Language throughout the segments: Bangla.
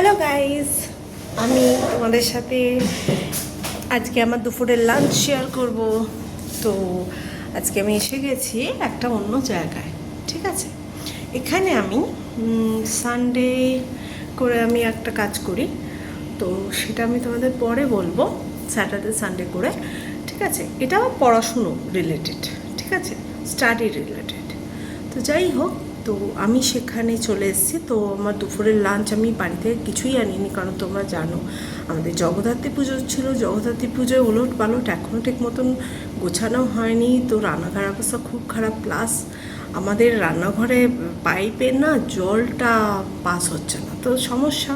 হ্যালো গাইস, আমি তোমাদের সাথে আজকে আমার দুপুরের লাঞ্চ শেয়ার করব। তো আজকে আমি এসে গেছি একটা অন্য জায়গায়, ঠিক আছে। এখানে আমি সানডে করে আমি একটা কাজ করি, তো সেটা আমি তোমাদের পরে বলবো, স্যাটারডে সানডে করে, ঠিক আছে। এটা পড়াশুনো রিলেটেড, ঠিক আছে, স্টাডি রিলেটেড। তো যাই হোক, তো আমি সেখানে চলে এসেছি। তো আমার দুপুরের লাঞ্চ আমি বাড়িতে কিছুই আনিনি, কারণ তোমরা জানো আমাদের জগদ্ধাত্রী পুজো ছিল। জগদ্ধাত্রী পুজোয় ওলট পালট এখনও ঠিক মতন গোছানো হয়নি। তো রান্নাঘর অবস্থা খুব খারাপ, প্লাস আমাদের রান্নাঘরে পাইপের না জলটা পাস হচ্ছে না, তো সমস্যা।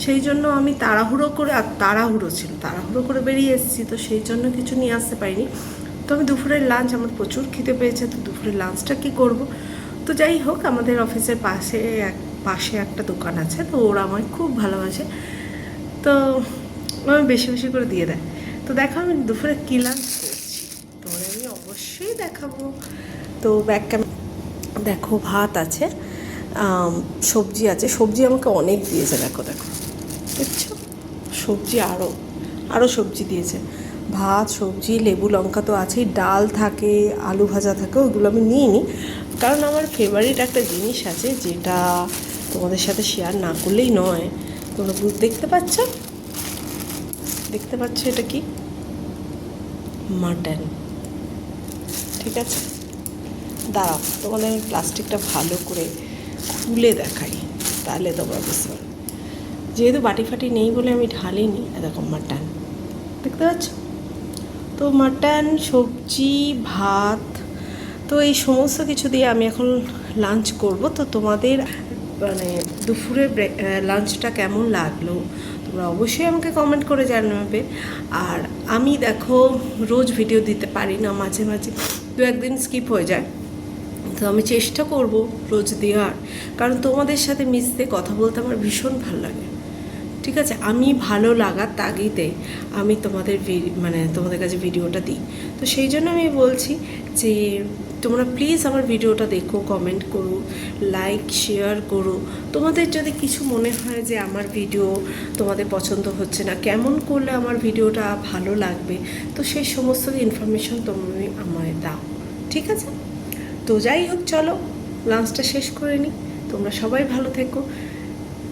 সেই জন্য আমি তাড়াহুড়ো করে, আর তাড়াহুড়ো করে বেরিয়ে এসেছি, তো সেই জন্য কিছু নিয়ে আসতে পারিনি। তো আমি দুপুরের লাঞ্চ, আমার প্রচুর খিদে পেয়েছে, তো দুপুরের লাঞ্চটা কী করব। তো যাই হোক, আমাদের অফিসের পাশে একটা দোকান আছে, তো ওরা আমায় খুব ভালোবাসে, তো আমি বেশি বেশি করে দিয়ে দেয়। তো দেখো আমি দুপুরে কী লাঞ্চ করছি, তোমার আমি অবশ্যই দেখাবো। তো দেখো ভাত আছে, সবজি আছে। সবজি আমাকে অনেক দিয়েছে, দেখো দেখছো, সবজি আরও সবজি দিয়েছে। ভাত, সবজি, লেবু লঙ্কা তো আছেই, ডাল থাকে, আলু ভাজা থাকে। ওগুলো আমি নিয়ে নিই, কারণ আমার ফেভারিট একটা জিনিস আছে যেটা তোমাদের সাথে শেয়ার না করলেই নয়। তোমরা দেখতে পাচ্ছ এটা কি? মাটন, ঠিক আছে। দাঁড়াও, তোমাদের আমি প্লাস্টিকটা ভালো করে খুলে দেখাই, তাহলে তোমরা বুঝতে পারবে। যেহেতু বাটি ফাটি নেই বলে আমি ঢালিনি। এরকম মাটন দেখতে পাচ্ছ তো, মাটন, সবজি, ভাত, তো এই সমস্ত কিছু দিয়ে আমি এখন লাঞ্চ করব। তো তোমাদের মানে দুপুরে লাঞ্চটা কেমন লাগলো তোমরা অবশ্যই আমাকে কমেন্ট করে জানাবে। আর আমি দেখো রোজ ভিডিও দিতে পারি না, মাঝে মাঝে দু একদিন স্কিপ হয়ে যায়। তো আমি চেষ্টা করব রোজ দেওয়ার, কারণ তোমাদের সাথে মিশতে, কথা বলতে আমার ভীষণ ভালো লাগে, ঠিক আছে। আমি ভালো লাগার তাগিদে আমি তোমাদের কাছে ভিডিওটা দিই। তো সেই জন্য আমি বলছি যে তোমরা প্লিজ আমার ভিডিওটা দেখো, কমেন্ট করো, লাইক শেয়ার করো। তোমাদের যদি কিছু মনে হয় যে আমার ভিডিও তোমাদের পছন্দ হচ্ছে না, কেমন করলে আমার ভিডিওটা ভালো লাগবে, তো সেই সমস্ত ইনফরমেশন তুমি আমায় দাও, ঠিক আছে। তো যাই হোক, চলো লাঞ্চটা শেষ করে নিই। তোমরা সবাই ভালো থেকো,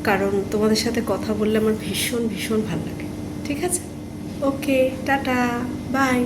কারণ তোমাদের সাথে কথা বললে আমার ভীষণ ভীষণ ভালো লাগে, ঠিক আছে। ওকে, টাটা, বাই।